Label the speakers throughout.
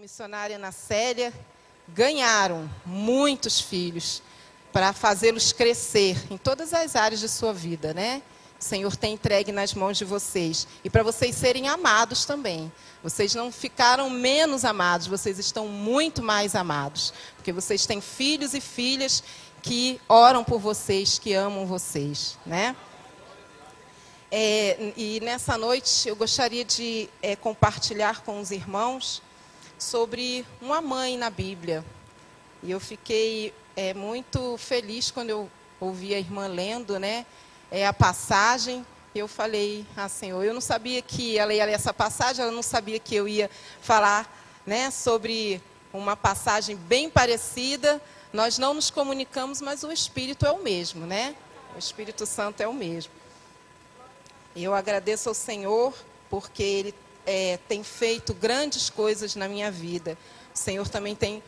Speaker 1: missionária Ana Célia, ganharam muitos filhos para fazê-los crescer em todas as áreas de sua vida, né? O Senhor tem entregue nas mãos de vocês. E para vocês serem amados também. Vocês não ficaram menos amados, vocês estão muito mais amados. Porque vocês têm filhos e filhas que oram por vocês, que amam vocês, né? E nessa noite eu gostaria de compartilhar com os irmãos sobre uma mãe na Bíblia. E eu fiquei muito feliz quando eu ouvi a irmã lendo, né, a passagem. Eu falei, Senhor, eu não sabia que ela ia ler essa passagem, ela não sabia que eu ia falar, né, sobre uma passagem bem parecida. Nós não nos comunicamos, mas o Espírito é o mesmo, né? O Espírito Santo é o mesmo. Eu agradeço ao Senhor porque Ele tem feito grandes coisas na minha vida. O Senhor também tem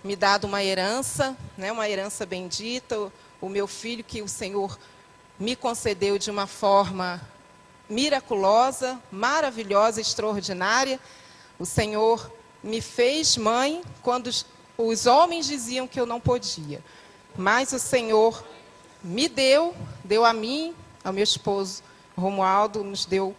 Speaker 1: me dado uma herança, né, uma herança bendita. O meu filho que o Senhor me concedeu de uma forma miraculosa, maravilhosa, extraordinária. O Senhor me fez mãe quando os homens diziam que eu não podia. Mas o Senhor me deu a mim, ao meu esposo Romualdo, nos deu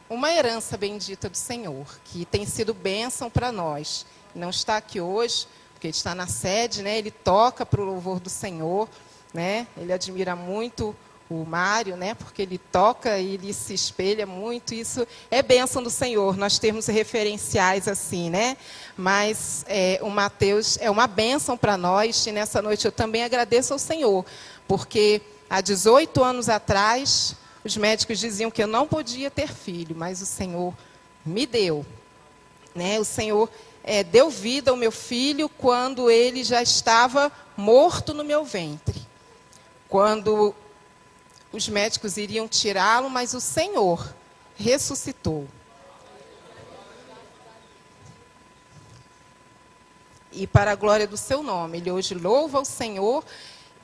Speaker 1: uma herança bendita do Senhor, que tem sido bênção para nós. Não está aqui hoje, porque ele está na sede, né? Ele toca para o louvor do Senhor, né? Ele admira muito o Mário, né? Porque ele toca e ele se espelha muito. Isso é bênção do Senhor, nós temos referenciais assim, né? Mas o Mateus é uma bênção para nós, e nessa noite eu também agradeço ao Senhor, porque há 18 anos atrás os médicos diziam que eu não podia ter filho, mas o Senhor me deu, né? O Senhor deu vida ao meu filho quando ele já estava morto no meu ventre. Quando os médicos iriam tirá-lo, mas o Senhor ressuscitou. E para a glória do seu nome, ele hoje louva o Senhor,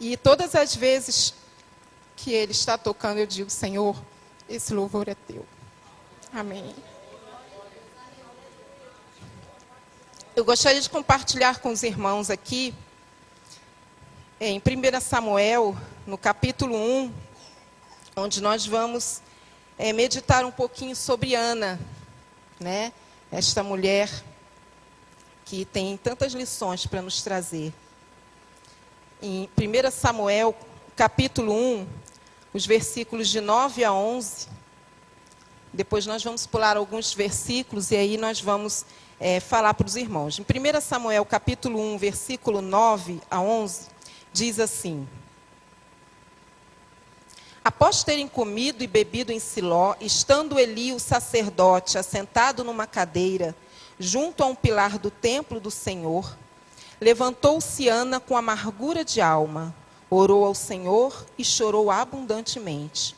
Speaker 1: e todas as vezes que ele está tocando, eu digo, Senhor, esse louvor é teu. Amém. Eu gostaria de compartilhar com os irmãos aqui, em 1 Samuel, no capítulo 1, onde nós vamos meditar um pouquinho sobre Ana, né? Esta mulher que tem tantas lições para nos trazer. Em 1 Samuel, capítulo 1, os versículos de 9 a 11, depois nós vamos pular alguns versículos e aí nós vamos falar para os irmãos. Em 1 Samuel, capítulo 1, versículo 9 a 11, diz assim: Após terem comido e bebido em Siló, estando Eli, o sacerdote, assentado numa cadeira, junto a um pilar do templo do Senhor, levantou-se Ana com amargura de alma, orou ao Senhor e chorou abundantemente.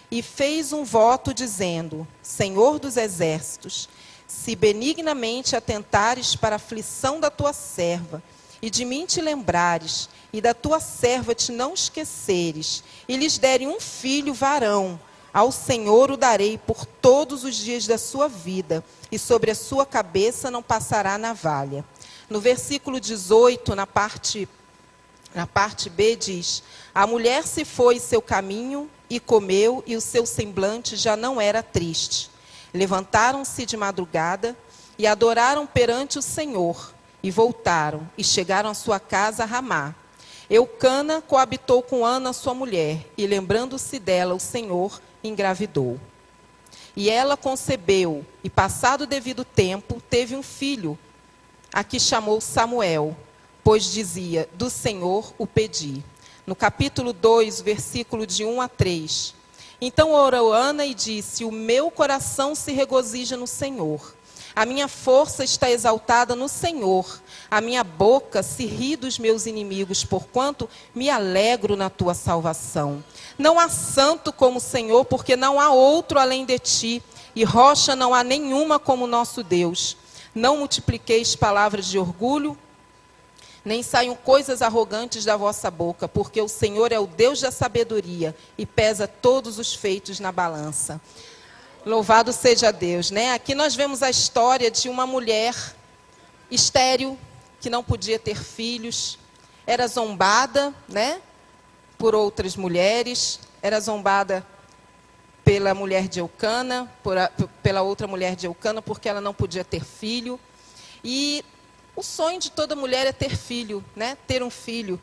Speaker 1: E fez um voto dizendo: Senhor dos exércitos, se benignamente atentares para a aflição da tua serva, e de mim te lembrares, e da tua serva te não esqueceres, e lhes derem um filho varão, ao Senhor o darei por todos os dias da sua vida, e sobre a sua cabeça não passará navalha. No versículo 18, na parte B, diz: A mulher se foi seu caminho e comeu, e o seu semblante já não era triste. Levantaram-se de madrugada e adoraram perante o Senhor, e voltaram, e chegaram à sua casa a Ramá. Eucana coabitou com Ana, sua mulher, e lembrando-se dela, o Senhor engravidou. E ela concebeu, e passado o devido tempo, teve um filho, a que chamou Samuel, pois dizia: do Senhor o pedi. No capítulo 2, versículo de 1 a 3. Então orou Ana e disse: o meu coração se regozija no Senhor. A minha força está exaltada no Senhor. A minha boca se ri dos meus inimigos, porquanto me alegro na tua salvação. Não há santo como o Senhor, porque não há outro além de ti, e rocha não há nenhuma como nosso Deus. Não multipliqueis palavras de orgulho, nem saiam coisas arrogantes da vossa boca, porque o Senhor é o Deus da sabedoria e pesa todos os feitos na balança. Louvado seja Deus, né? Aqui nós vemos a história de uma mulher estéril, que não podia ter filhos, era zombada, né, por outras mulheres, era zombada pela mulher de Eucana, pela outra mulher de Eucana, porque ela não podia ter filho. E o sonho de toda mulher é ter filho, né, ter um filho.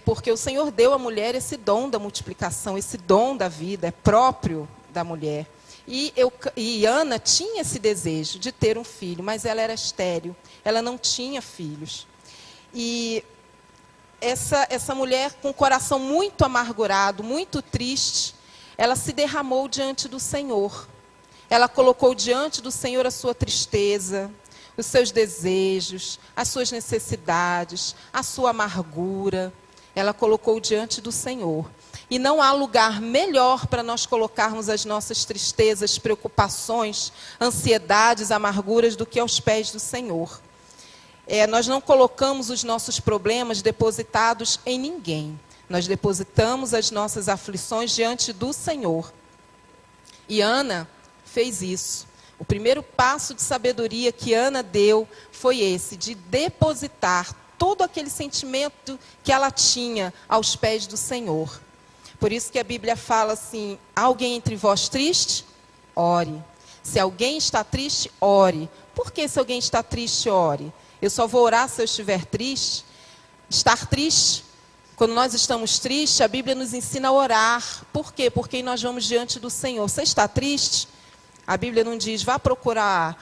Speaker 1: Porque o Senhor deu à mulher esse dom da multiplicação, esse dom da vida, é próprio da mulher. E Ana tinha esse desejo de ter um filho, mas ela era estéril, ela não tinha filhos. E essa mulher, com o coração muito amargurado, muito triste, ela se derramou diante do Senhor. Ela colocou diante do Senhor a sua tristeza, os seus desejos, as suas necessidades, a sua amargura. Ela colocou diante do Senhor. E não há lugar melhor para nós colocarmos as nossas tristezas, preocupações, ansiedades, amarguras do que aos pés do Senhor. Nós não colocamos os nossos problemas depositados em ninguém. Nós depositamos as nossas aflições diante do Senhor. E Ana fez isso. O primeiro passo de sabedoria que Ana deu foi esse, de depositar todo aquele sentimento que ela tinha aos pés do Senhor. Por isso que a Bíblia fala assim: há alguém entre vós triste? Ore. Se alguém está triste, ore. Por que se alguém está triste, ore? Eu só vou orar se eu estiver triste. Estar triste, quando nós estamos tristes, a Bíblia nos ensina a orar. Por quê? Porque nós vamos diante do Senhor. Você está triste? A Bíblia não diz, vá procurar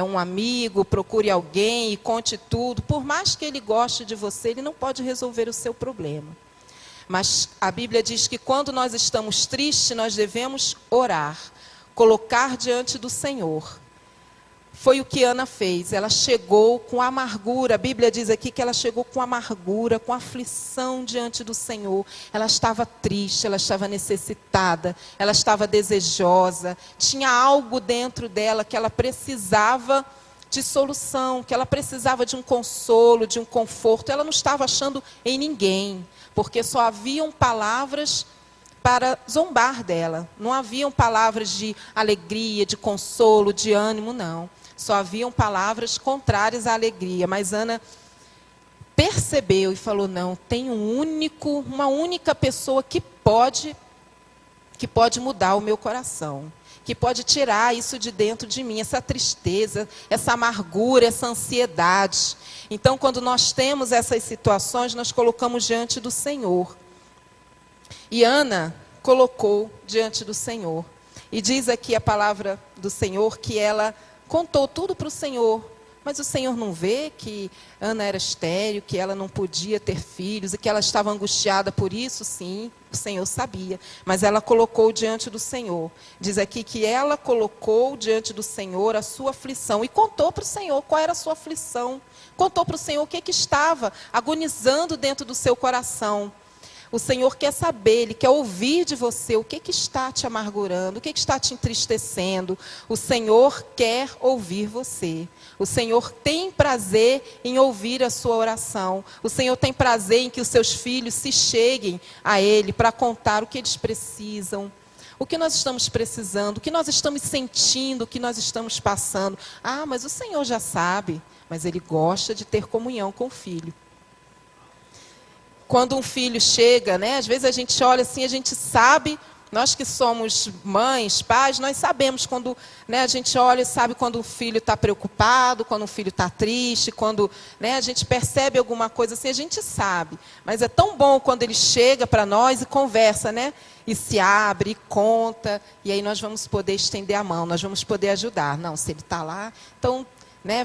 Speaker 1: um amigo, procure alguém e conte tudo. Por mais que ele goste de você, ele não pode resolver o seu problema. Mas a Bíblia diz que quando nós estamos tristes, nós devemos orar, colocar diante do Senhor. Foi o que Ana fez. Ela chegou com amargura. A Bíblia diz aqui que ela chegou com amargura, com aflição diante do Senhor. Ela estava triste, ela estava necessitada, ela estava desejosa. Tinha algo dentro dela que ela precisava de solução, que ela precisava de um consolo, de um conforto. Ela não estava achando em ninguém, porque só haviam palavras para zombar dela. Não haviam palavras de alegria, de consolo, de ânimo, não. Só haviam palavras contrárias à alegria. Mas Ana percebeu e falou, não, tem uma única pessoa que pode mudar o meu coração, que pode tirar isso de dentro de mim, essa tristeza, essa amargura, essa ansiedade. Então, quando nós temos essas situações, nós colocamos diante do Senhor. E Ana colocou diante do Senhor. E diz aqui a palavra do Senhor que ela contou tudo para o Senhor. Mas o Senhor não vê que Ana era estéril, que ela não podia ter filhos e que ela estava angustiada por isso? Sim, o Senhor sabia. Mas ela colocou diante do Senhor. Diz aqui que ela colocou diante do Senhor a sua aflição e contou para o Senhor qual era a sua aflição. Contou para o Senhor o que estava agonizando dentro do seu coração. O Senhor quer saber, Ele quer ouvir de você o que está te amargurando, o que está te entristecendo. O Senhor quer ouvir você. O Senhor tem prazer em ouvir a sua oração. O Senhor tem prazer em que os seus filhos se cheguem a Ele para contar o que eles precisam. O que nós estamos precisando, o que nós estamos sentindo, o que nós estamos passando. Ah, mas o Senhor já sabe, mas Ele gosta de ter comunhão com o filho. Quando um filho chega, né, às vezes a gente olha assim, a gente sabe, nós que somos mães, pais, nós sabemos quando, né, a gente olha e sabe quando o filho está preocupado, quando o filho está triste, quando, né, a gente percebe alguma coisa assim, a gente sabe. Mas é tão bom quando ele chega para nós e conversa, né, e se abre, e conta, e aí nós vamos poder estender a mão, nós vamos poder ajudar. Não, se ele está lá, então...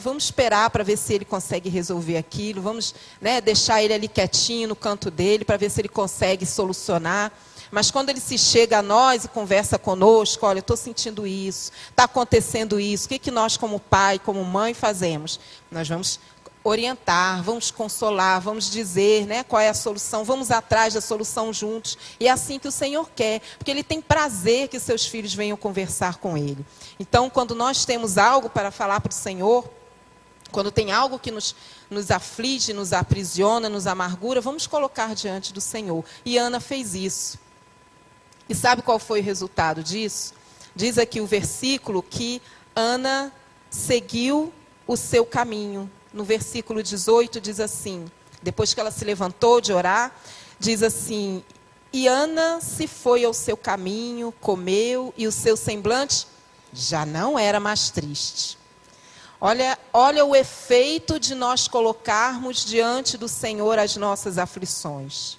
Speaker 1: vamos esperar para ver se ele consegue resolver aquilo, vamos, deixar ele ali quietinho no canto dele para ver se ele consegue solucionar. Mas quando ele se chega a nós e conversa conosco, olha, eu estou sentindo isso, está acontecendo isso, o que nós como pai, como mãe fazemos? Nós vamos orientar, vamos consolar, vamos dizer, qual é a solução, vamos atrás da solução juntos. E é assim que o Senhor quer, porque Ele tem prazer que seus filhos venham conversar com Ele. Então, quando nós temos algo para falar para o Senhor, quando tem algo que nos aflige, nos aprisiona, nos amargura, vamos colocar diante do Senhor. E Ana fez isso. E sabe qual foi o resultado disso? Diz aqui o versículo que Ana seguiu o seu caminho. No versículo 18 diz assim, depois que ela se levantou de orar, diz assim: e Ana se foi ao seu caminho, comeu, e o seu semblante já não era mais triste. Olha o efeito de nós colocarmos diante do Senhor as nossas aflições.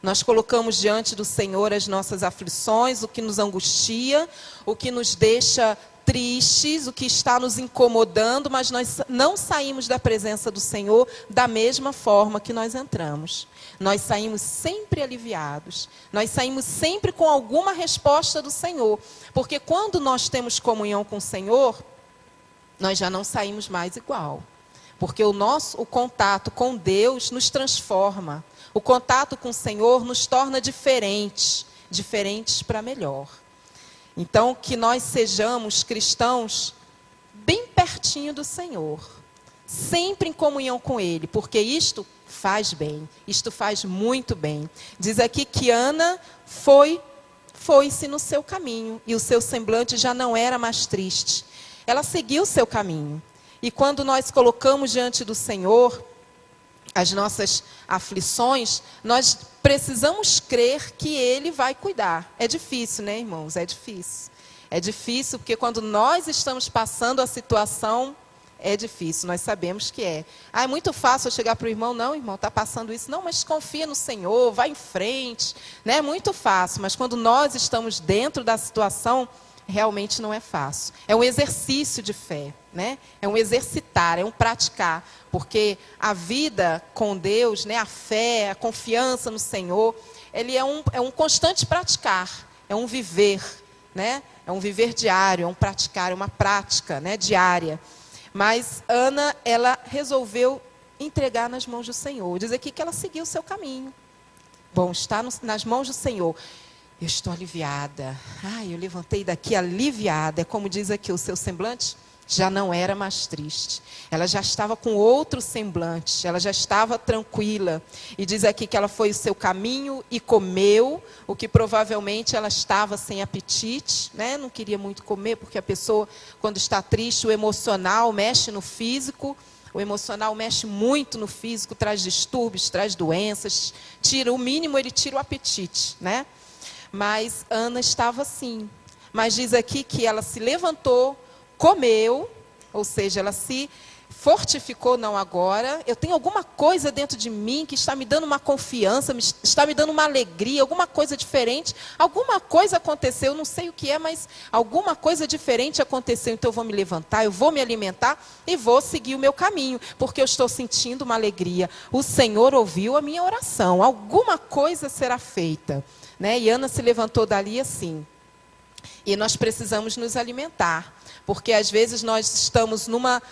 Speaker 1: Nós colocamos diante do Senhor as nossas aflições, o que nos angustia, o que nos deixa tristes, o que está nos incomodando, mas nós não saímos da presença do Senhor da mesma forma que nós entramos. Nós saímos sempre aliviados, nós saímos sempre com alguma resposta do Senhor, porque quando nós temos comunhão com o Senhor, nós já não saímos mais igual, porque o contato com Deus nos transforma, o contato com o Senhor nos torna diferentes para melhor. Então, que nós sejamos cristãos bem pertinho do Senhor, sempre em comunhão com Ele, porque isto faz bem, isto faz muito bem. Diz aqui que Ana foi-se no seu caminho, e o seu semblante já não era mais triste. Ela seguiu o seu caminho. E quando nós colocamos diante do Senhor as nossas aflições, nós precisamos crer que Ele vai cuidar. É difícil, né, irmãos? É difícil. É difícil porque quando nós estamos passando a situação, é difícil, nós sabemos que é. É muito fácil eu chegar para o irmão, não, irmão, está passando isso. Não, mas confia no Senhor, vai em frente. Né? É muito fácil, mas quando nós estamos dentro da situação, realmente não é fácil. É um exercício de fé, né? É um exercitar, é um praticar. Porque a vida com Deus, né? A fé, a confiança no Senhor, ele é um constante praticar, é um viver, né? É um viver diário, é um praticar, é uma prática, né? Diária. Mas Ana, ela resolveu entregar nas mãos do Senhor. Diz aqui que ela seguiu o seu caminho. Bom, está nas mãos do Senhor. Eu estou aliviada. Eu levantei daqui aliviada. É como diz aqui, o seu semblante já não era mais triste. Ela já estava com outro semblante. Ela já estava tranquila. E diz aqui que ela foi o seu caminho e comeu, o que provavelmente ela estava sem apetite, né? Não queria muito comer, porque a pessoa, quando está triste, o emocional mexe no físico. O emocional mexe muito no físico, traz distúrbios, traz doenças. O mínimo, ele tira o apetite, né? Mas Ana estava assim. Mas diz aqui que ela se levantou, comeu, ou seja, ela se fortificou, não agora. Eu tenho alguma coisa dentro de mim que está me dando uma confiança, está me dando uma alegria, alguma coisa diferente. Alguma coisa aconteceu, não sei o que é, mas alguma coisa diferente aconteceu. Então eu vou me levantar, eu vou me alimentar e vou seguir o meu caminho, porque eu estou sentindo uma alegria. O Senhor ouviu a minha oração, alguma coisa será feita. Né? E Ana se levantou dali assim. E nós precisamos nos alimentar, porque às vezes nós estamos numa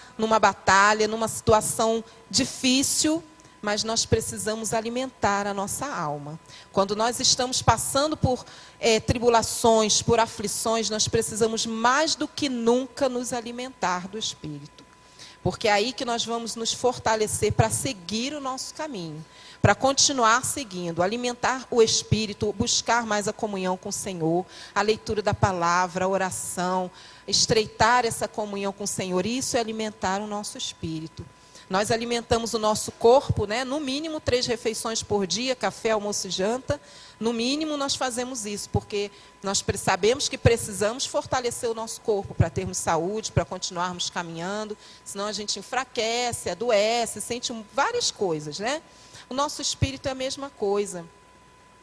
Speaker 1: batalha, numa situação difícil, mas nós precisamos alimentar a nossa alma. Quando nós estamos passando por tribulações, por aflições, nós precisamos mais do que nunca nos alimentar do Espírito. Porque é aí que nós vamos nos fortalecer para seguir o nosso caminho, para continuar seguindo, alimentar o Espírito, buscar mais a comunhão com o Senhor, a leitura da palavra, a oração, estreitar essa comunhão com o Senhor. Isso é alimentar o nosso Espírito. Nós alimentamos o nosso corpo, né? No mínimo 3 refeições por dia, café, almoço e janta. No mínimo nós fazemos isso, porque nós sabemos que precisamos fortalecer o nosso corpo para termos saúde, para continuarmos caminhando. Senão a gente enfraquece, adoece, sente várias coisas, né? O nosso espírito é a mesma coisa.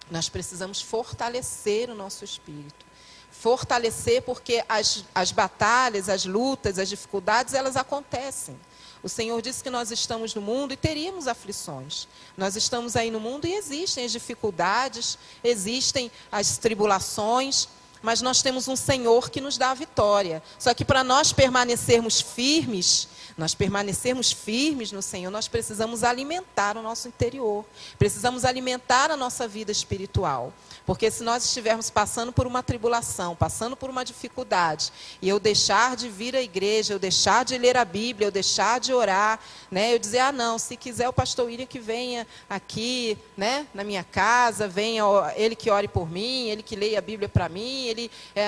Speaker 1: Nós precisamos fortalecer o nosso espírito. Fortalecer porque as batalhas, as lutas, as dificuldades, elas acontecem. O Senhor disse que nós estamos no mundo e teríamos aflições. Nós estamos aí no mundo e existem as dificuldades, existem as tribulações, mas nós temos um Senhor que nos dá a vitória. Só que para nós permanecermos firmes no Senhor, nós precisamos alimentar o nosso interior. Precisamos alimentar a nossa vida espiritual. Porque se nós estivermos passando por uma tribulação, passando por uma dificuldade, e eu deixar de vir à igreja, eu deixar de ler a Bíblia, eu deixar de orar, né? Eu dizer, não, se quiser o pastor William que venha aqui, né, na minha casa, venha ele que ore por mim, ele que leia a Bíblia para mim,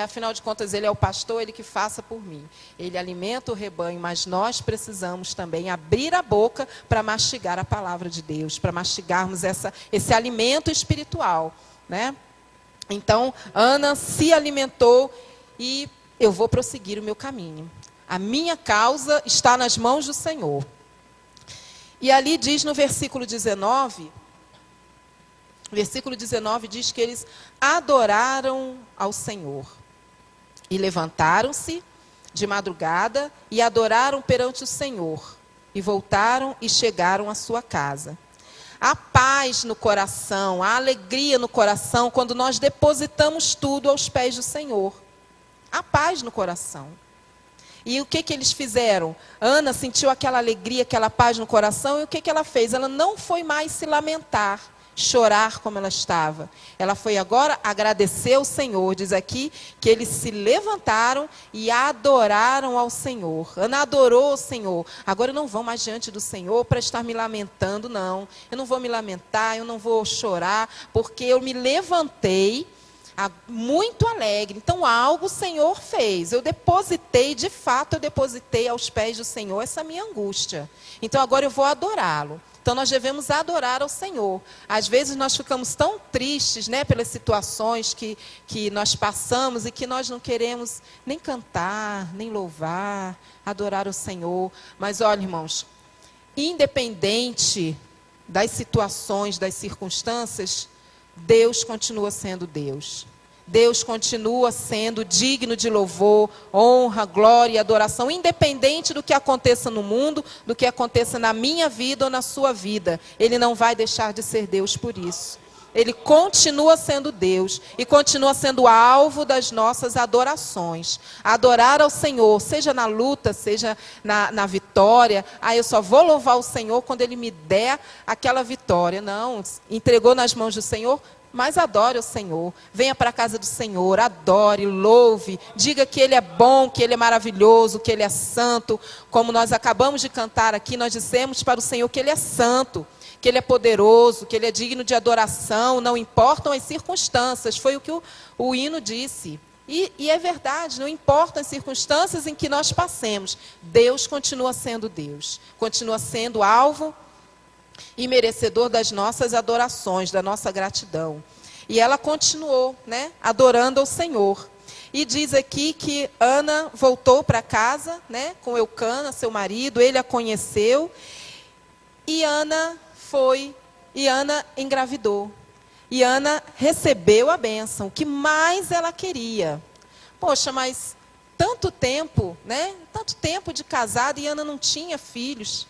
Speaker 1: afinal de contas ele é o pastor, ele que faça por mim. Ele alimenta o rebanho, mas nós precisamos precisamos também abrir a boca para mastigar a palavra de Deus, para mastigarmos esse alimento espiritual, né? Então, Ana se alimentou e eu vou prosseguir o meu caminho. A minha causa está nas mãos do Senhor. E ali diz no versículo 19 diz que eles adoraram ao Senhor. E levantaram-se de madrugada e adoraram perante o Senhor. E voltaram e chegaram à sua casa. A paz no coração, a alegria no coração, quando nós depositamos tudo aos pés do Senhor. A paz no coração. E o que eles fizeram? Ana sentiu aquela alegria, aquela paz no coração, e o que ela fez? Ela não foi mais se lamentar, chorar como ela estava. Ela foi agora agradecer ao Senhor. Diz aqui que eles se levantaram e adoraram ao Senhor. Ana adorou o Senhor. Agora eu não vou mais diante do Senhor para estar me lamentando, não. Eu não vou me lamentar, eu não vou chorar, porque eu me levantei muito alegre. Então algo o Senhor fez. Eu depositei, de fato eu depositei aos pés do Senhor essa minha angústia. Então agora eu vou adorá-lo. Então nós devemos adorar ao Senhor. Às vezes nós ficamos tão tristes, né, pelas situações que nós passamos e que nós não queremos nem cantar, nem louvar, adorar o Senhor. Mas olha, irmãos, independente das situações, das circunstâncias, Deus continua sendo Deus. Deus continua sendo digno de louvor, honra, glória e adoração, independente do que aconteça no mundo, do que aconteça na minha vida ou na sua vida. Ele não vai deixar de ser Deus por isso. Ele continua sendo Deus e continua sendo alvo das nossas adorações. Adorar ao Senhor, seja na luta, seja na vitória. Eu só vou louvar o Senhor quando Ele me der aquela vitória. Não, entregou nas mãos do Senhor, mas adore o Senhor. Venha para a casa do Senhor, adore, louve, diga que Ele é bom, que Ele é maravilhoso, que Ele é santo. Como nós acabamos de cantar aqui, nós dissemos para o Senhor que Ele é santo, que Ele é poderoso, que Ele é digno de adoração, não importam as circunstâncias. Foi o que o hino disse. E é verdade, não importam as circunstâncias em que nós passemos. Deus continua sendo Deus, continua sendo alvo e merecedor das nossas adorações, da nossa gratidão. E ela continuou, né, adorando ao Senhor. E diz aqui que Ana voltou para casa, né, com Eucana, seu marido, ele a conheceu, e Ana engravidou. E Ana recebeu a bênção, o que mais ela queria. Poxa, mas tanto tempo, né, tanto tempo de casada e Ana não tinha filhos.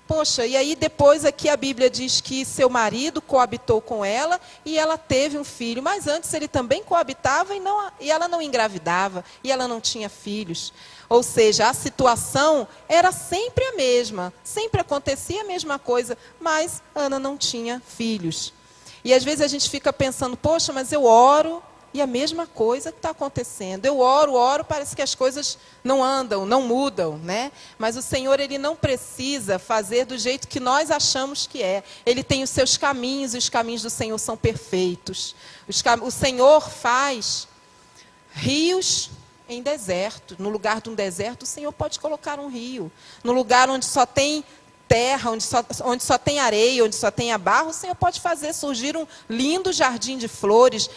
Speaker 1: Poxa, e aí depois aqui a Bíblia diz que seu marido coabitou com ela e ela teve um filho. Mas antes ele também coabitava e ela não engravidava e ela não tinha filhos. Ou seja, a situação era sempre a mesma. Sempre acontecia a mesma coisa, mas Ana não tinha filhos. E às vezes a gente fica pensando, poxa, mas eu oro e a mesma coisa que está acontecendo. Eu oro, parece que as coisas não andam, não mudam, né? Mas o Senhor, Ele não precisa fazer do jeito que nós achamos que é. Ele tem os seus caminhos e os caminhos do Senhor são perfeitos. O Senhor faz rios em deserto. No lugar de um deserto, o Senhor pode colocar um rio. No lugar onde só tem terra, onde só tem areia, onde só tem barro, o Senhor pode fazer surgir um lindo jardim de flores,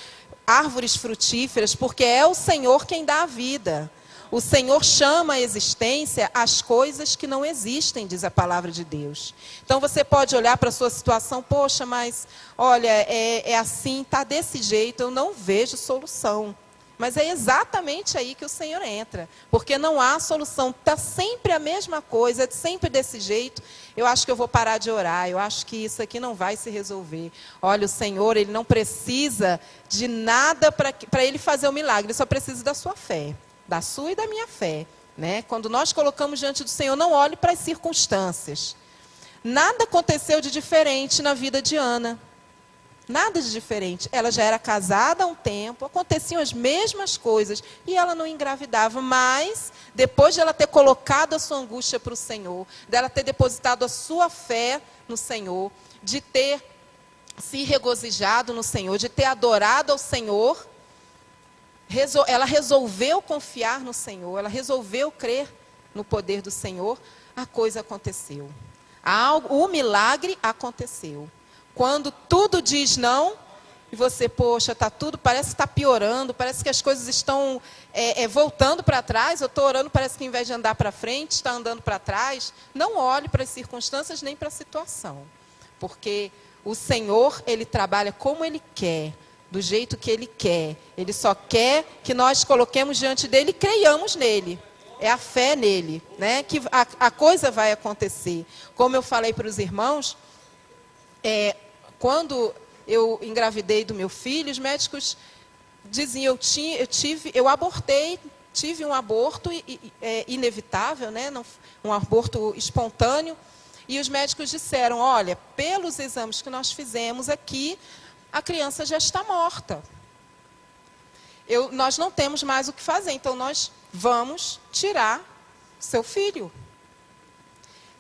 Speaker 1: árvores frutíferas, porque é o Senhor quem dá a vida. O Senhor chama à existência as coisas que não existem, diz a palavra de Deus. Então você pode olhar para a sua situação, poxa, mas olha, é assim, está desse jeito, eu não vejo solução. Mas é exatamente aí que o Senhor entra, porque não há solução, está sempre a mesma coisa, sempre desse jeito. Eu acho que eu vou parar de orar, eu acho que isso aqui não vai se resolver. Olha, o Senhor, Ele não precisa de nada para Ele fazer o milagre, Ele só precisa da sua fé, da sua e da minha fé, né? Quando nós colocamos diante do Senhor, não olhe para as circunstâncias. Nada aconteceu de diferente na vida de Ana. Nada de diferente. Ela já era casada há um tempo, aconteciam as mesmas coisas e ela não engravidava. Mas, depois de ela ter colocado a sua angústia para o Senhor, dela ter depositado a sua fé no Senhor, de ter se regozijado no Senhor, de ter adorado ao Senhor, ela resolveu confiar no Senhor, ela resolveu crer no poder do Senhor. a coisa aconteceu. O milagre aconteceu. Quando tudo diz não, e você, poxa, tá tudo, parece que está piorando, parece que as coisas estão voltando para trás, eu estou orando, parece que ao invés de andar para frente, está andando para trás. Não olhe para as circunstâncias nem para a situação. Porque o Senhor, Ele trabalha como Ele quer, do jeito que Ele quer. Ele só quer que nós coloquemos diante dEle e creiamos nele. É a fé nele, né? Que a coisa vai acontecer. Como eu falei para os irmãos, quando eu engravidei do meu filho, os médicos diziam, eu abortei, tive um aborto inevitável, né? Um aborto espontâneo, e os médicos disseram, olha, pelos exames que nós fizemos aqui, a criança já está morta. Nós não temos mais o que fazer, então nós vamos tirar seu filho.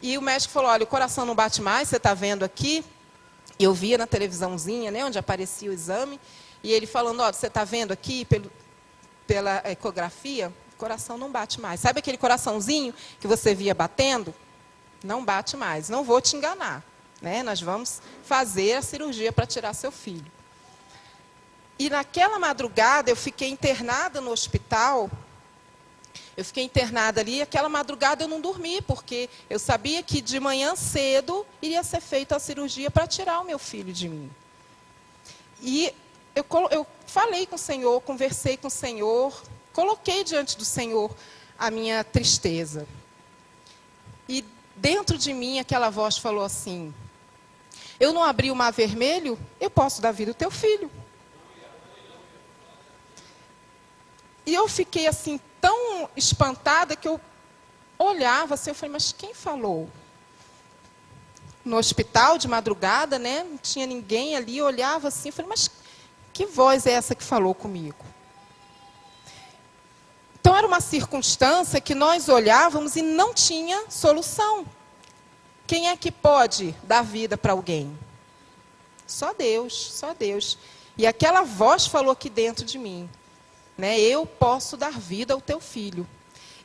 Speaker 1: E o médico falou, olha, o coração não bate mais, você está vendo aqui? Eu via na televisãozinha, né, onde aparecia o exame, e ele falando, olha, você está vendo aqui pela ecografia, o coração não bate mais. Sabe aquele coraçãozinho que você via batendo? Não bate mais, não vou te enganar. Né? Nós vamos fazer a cirurgia para tirar seu filho. E naquela madrugada, eu fiquei internada no hospital. Eu fiquei internada ali, e aquela madrugada eu não dormi, porque eu sabia que de manhã cedo iria ser feita a cirurgia para tirar o meu filho de mim. E eu falei com o Senhor, conversei com o Senhor, coloquei diante do Senhor a minha tristeza. E dentro de mim aquela voz falou assim, eu não abri o mar vermelho, eu posso dar vida ao teu filho. E eu fiquei assim, tão espantada, que eu olhava assim, eu falei, mas quem falou? No hospital, de madrugada, né? Não tinha ninguém ali, eu olhava assim, eu falei, mas que voz é essa que falou comigo? Então, era uma circunstância que nós olhávamos e não tinha solução. Quem é que pode dar vida para alguém? Só Deus, só Deus. E aquela voz falou aqui dentro de mim, né? Eu posso dar vida ao teu filho.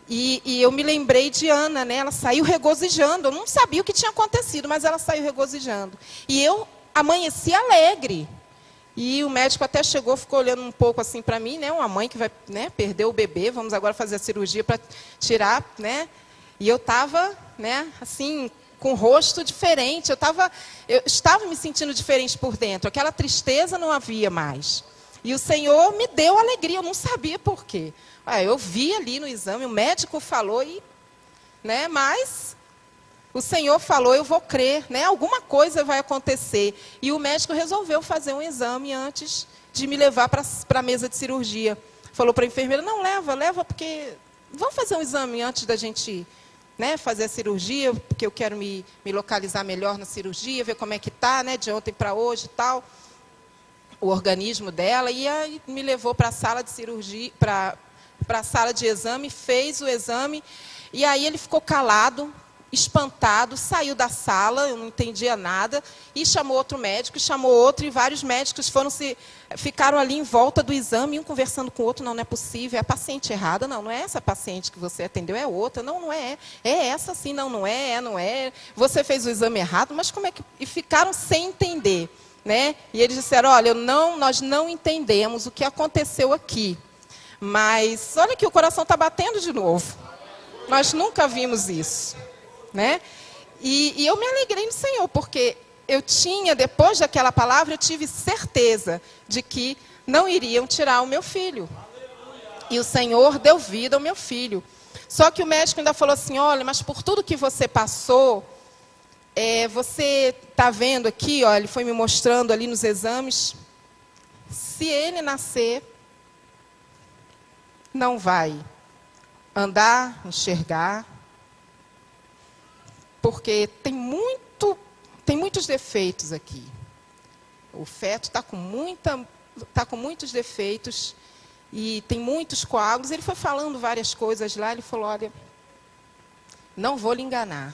Speaker 1: E eu me lembrei de Ana, né? Ela saiu regozijando. Eu não sabia o que tinha acontecido, mas ela saiu regozijando. E eu amanheci alegre. E o médico até chegou, ficou olhando um pouco assim para mim, né? Uma mãe que vai, né, perder o bebê, vamos agora fazer a cirurgia para tirar, né? E eu estava, né, assim, com o rosto diferente. Eu estava me sentindo diferente por dentro. Aquela tristeza não havia mais. E o Senhor me deu alegria, eu não sabia por quê. Eu vi ali no exame, o médico falou, né, mas o Senhor falou, eu vou crer, né, alguma coisa vai acontecer. E o médico resolveu fazer um exame antes de me levar para a mesa de cirurgia. Falou para a enfermeira, não, leva, porque vamos fazer um exame antes da gente, né, fazer a cirurgia, porque eu quero me localizar melhor na cirurgia, ver como é que está, né, de ontem para hoje e tal, o organismo dela. E aí me levou para a sala de cirurgia, para a sala de exame, fez o exame, e aí ele ficou calado, espantado, saiu da sala, eu não entendia nada, e chamou outro médico, chamou outro, e vários médicos ficaram ali em volta do exame, um conversando com o outro, não é possível, é a paciente errada, não é essa paciente que você atendeu, é outra, não é, é essa sim, não é, você fez o exame errado, mas como é que... E ficaram sem entender, né? E eles disseram, olha, nós não entendemos o que aconteceu aqui, mas olha que o coração está batendo de novo. Nós nunca vimos isso, né? E eu me alegrei no Senhor, porque eu tinha, depois daquela palavra, eu tive certeza de que não iriam tirar o meu filho. E o Senhor deu vida ao meu filho. Só que o médico ainda falou assim, olha, mas por tudo que você passou, você está vendo aqui, ó, ele foi me mostrando ali nos exames, se ele nascer, não vai andar, enxergar, porque tem muitos defeitos aqui. O feto está com muitos defeitos e tem muitos coágulos. Ele foi falando várias coisas lá, ele falou, olha, não vou lhe enganar,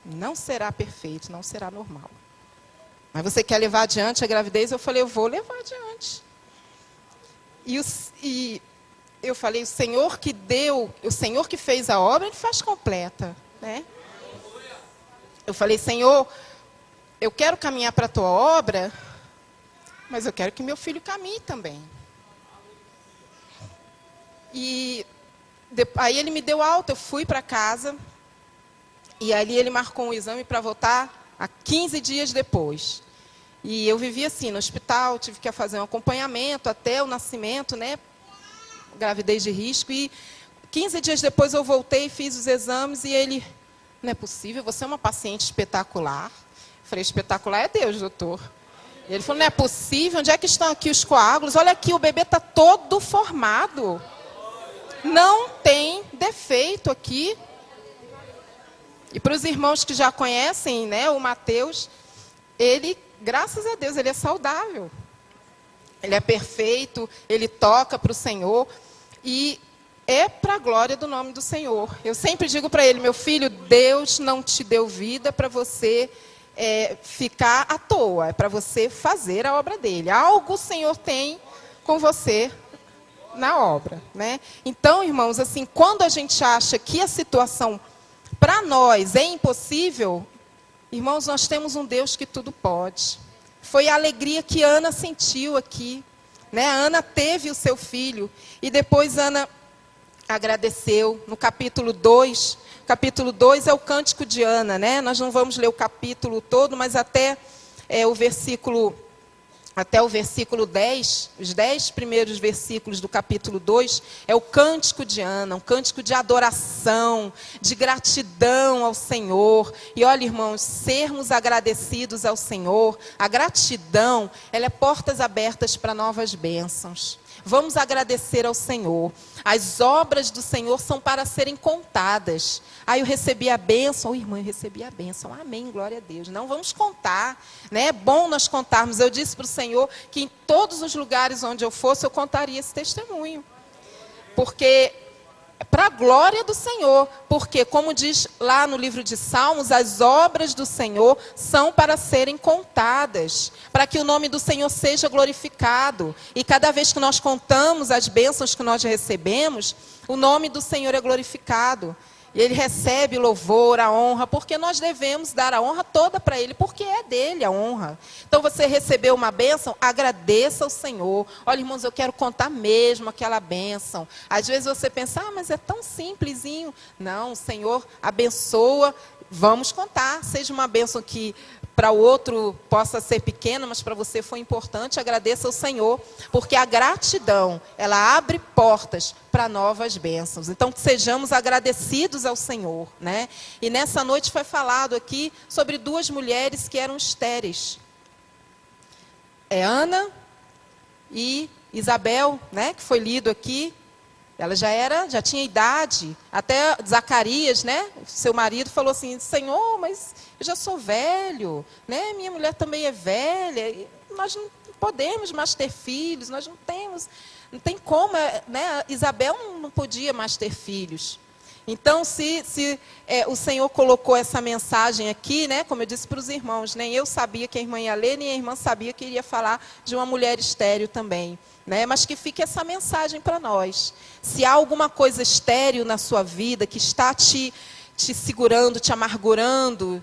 Speaker 1: não será perfeito, não será normal. Mas você quer levar adiante a gravidez? Eu falei, eu vou levar adiante. E eu falei, o Senhor que deu, o Senhor que fez a obra, Ele faz completa, né? Eu falei, Senhor, eu quero caminhar para a tua obra, mas eu quero que meu filho caminhe também. E aí ele me deu alta, eu fui para casa, e ali ele marcou um exame para voltar há 15 dias depois. E eu vivi assim, no hospital, tive que fazer um acompanhamento até o nascimento, né? Gravidez de risco. E 15 dias depois eu voltei e fiz os exames e ele, não é possível, você é uma paciente espetacular. Eu falei, espetacular é Deus, doutor. E ele falou, não é possível, onde é que estão aqui os coágulos? Olha aqui, o bebê está todo formado. Não tem defeito aqui. E para os irmãos que já conhecem, né, o Mateus, ele, graças a Deus, ele é saudável. Ele é perfeito, ele toca para o Senhor. E é para a glória do nome do Senhor. Eu sempre digo para ele, meu filho, Deus não te deu vida para você ficar à toa. É para você fazer a obra dele. Algo o Senhor tem com você na obra, né? Então, irmãos, assim, quando a gente acha que a situação para nós é impossível, irmãos, nós temos um Deus que tudo pode. Foi a alegria que Ana sentiu aqui, né? A Ana teve o seu filho e depois Ana agradeceu no capítulo 2. Capítulo 2 é o cântico de Ana, né? Nós não vamos ler o capítulo todo, mas até o versículo 10, os 10 primeiros versículos do capítulo 2, é o cântico de Ana, um cântico de adoração, de gratidão ao Senhor. E olha, irmãos, sermos agradecidos ao Senhor, a gratidão, ela é portas abertas para novas bênçãos. Vamos agradecer ao Senhor. As obras do Senhor são para serem contadas. Eu recebi a bênção. Irmã, eu recebi a bênção. Amém, glória a Deus. Não vamos contar, né? É bom nós contarmos. Eu disse para o Senhor que em todos os lugares onde eu fosse, eu contaria esse testemunho. Porque para a glória do Senhor. Porque, como diz lá no livro de Salmos, as obras do Senhor são para serem contadas, para que o nome do Senhor seja glorificado. E cada vez que nós contamos as bênçãos que nós recebemos, o nome do Senhor é glorificado. E Ele recebe o louvor, a honra, porque nós devemos dar a honra toda para Ele, porque é dele a honra. Então, você recebeu uma bênção, agradeça ao Senhor. Olha, irmãos, eu quero contar mesmo aquela bênção. Às vezes você pensa, mas é tão simplesinho. Não, o Senhor abençoa, vamos contar. Seja uma bênção que para o outro possa ser pequena, mas para você foi importante, agradeça ao Senhor, porque a gratidão, ela abre portas para novas bênçãos. Então, que sejamos agradecidos ao Senhor, né? E nessa noite foi falado aqui sobre 2 mulheres que eram estéreis. Ana e Isabel, né, que foi lido aqui. Ela já tinha idade, até Zacarias, né? Seu marido falou assim, Senhor, mas eu já sou velho, né? Minha mulher também é velha, nós não podemos mais ter filhos, nós não tem como, né? Isabel não podia mais ter filhos. Então, se o Senhor colocou essa mensagem aqui, né, como eu disse para os irmãos, nem eu sabia que a irmã ia ler, nem a irmã sabia que iria falar de uma mulher estéril também. Né, mas que fique essa mensagem para nós. Se há alguma coisa estéril na sua vida, que está te segurando, te amargurando,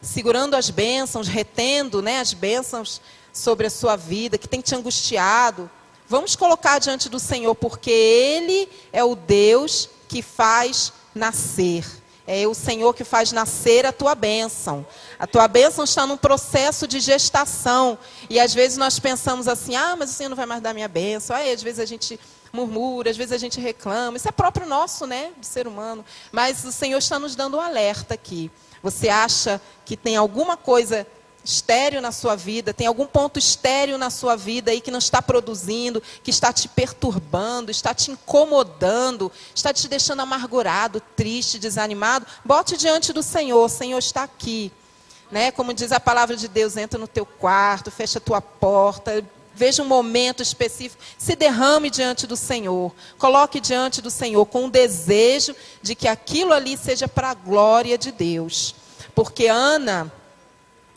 Speaker 1: segurando as bênçãos, retendo, né, as bênçãos sobre a sua vida, que tem te angustiado, vamos colocar diante do Senhor, porque Ele é o Deus que faz nascer. É o Senhor que faz nascer a tua bênção. A tua bênção está num processo de gestação. E às vezes nós pensamos assim, mas o Senhor não vai mais dar minha bênção. Às vezes a gente murmura, às vezes a gente reclama. Isso é próprio nosso, né, do ser humano. Mas o Senhor está nos dando um alerta aqui. Você acha que tem alguma coisa estéril na sua vida, tem algum ponto estéril na sua vida aí que não está produzindo, que está te perturbando, está te incomodando, está te deixando amargurado, triste, desanimado, bote diante do Senhor, o Senhor está aqui, né? Como diz a palavra de Deus, entra no teu quarto, fecha a tua porta, veja um momento específico, se derrame diante do Senhor, coloque diante do Senhor com o desejo de que aquilo ali seja para a glória de Deus, porque Ana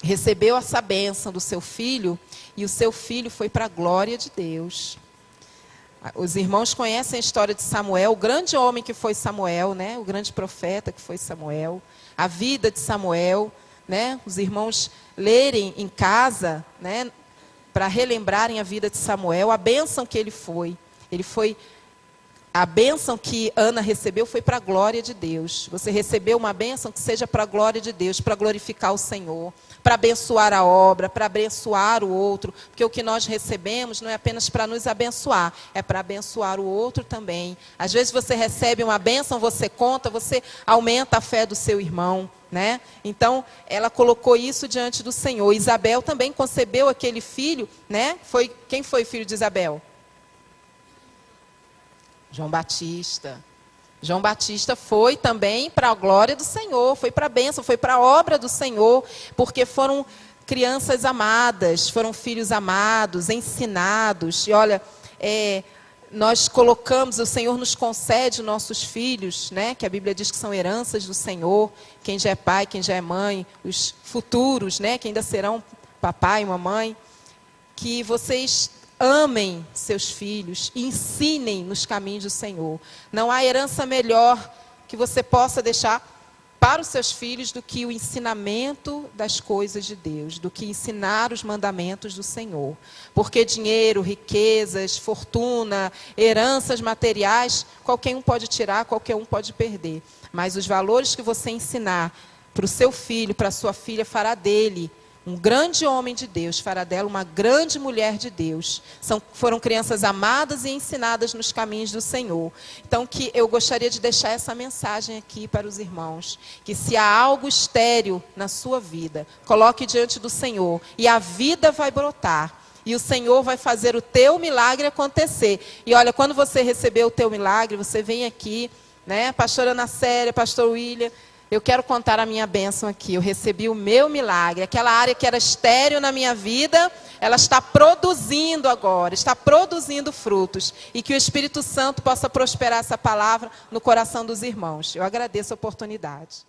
Speaker 1: recebeu essa bênção do seu filho, e o seu filho foi para a glória de Deus. Os irmãos conhecem a história de Samuel, o grande homem que foi Samuel, né? O grande profeta que foi Samuel, a vida de Samuel, né, os irmãos lerem em casa, né, para relembrarem a vida de Samuel, a bênção que ele foi. A bênção que Ana recebeu foi para a glória de Deus. Você recebeu uma bênção que seja para a glória de Deus, para glorificar o Senhor, para abençoar a obra, para abençoar o outro. Porque o que nós recebemos não é apenas para nos abençoar, é para abençoar o outro também. Às vezes você recebe uma bênção, você conta, você aumenta a fé do seu irmão, né? Então, ela colocou isso diante do Senhor. Isabel também concebeu aquele filho, né? Quem foi o filho de Isabel? João Batista. João Batista foi também para a glória do Senhor, foi para a bênção, foi para a obra do Senhor, porque foram crianças amadas, foram filhos amados, ensinados. E olha, nós colocamos, o Senhor nos concede nossos filhos, né, que a Bíblia diz que são heranças do Senhor, quem já é pai, quem já é mãe, os futuros, né, que ainda serão papai e mamãe, que vocês amem seus filhos e ensinem nos caminhos do Senhor. Não há herança melhor que você possa deixar para os seus filhos do que o ensinamento das coisas de Deus, do que ensinar os mandamentos do Senhor. Porque dinheiro, riquezas, fortuna, heranças materiais, qualquer um pode tirar, qualquer um pode perder. Mas os valores que você ensinar para o seu filho, para a sua filha, fará dele um grande homem de Deus, fará dela uma grande mulher de Deus. Foram crianças amadas e ensinadas nos caminhos do Senhor. Então, que eu gostaria de deixar essa mensagem aqui para os irmãos. Que se há algo estéril na sua vida, coloque diante do Senhor e a vida vai brotar. E o Senhor vai fazer o teu milagre acontecer. E olha, quando você receber o teu milagre, você vem aqui, né, pastora Ana Célia, pastor William, eu quero contar a minha bênção aqui. Eu recebi o meu milagre. Aquela área que era estéril na minha vida, ela está produzindo agora, está produzindo frutos. E que o Espírito Santo possa prosperar essa palavra no coração dos irmãos. Eu agradeço a oportunidade.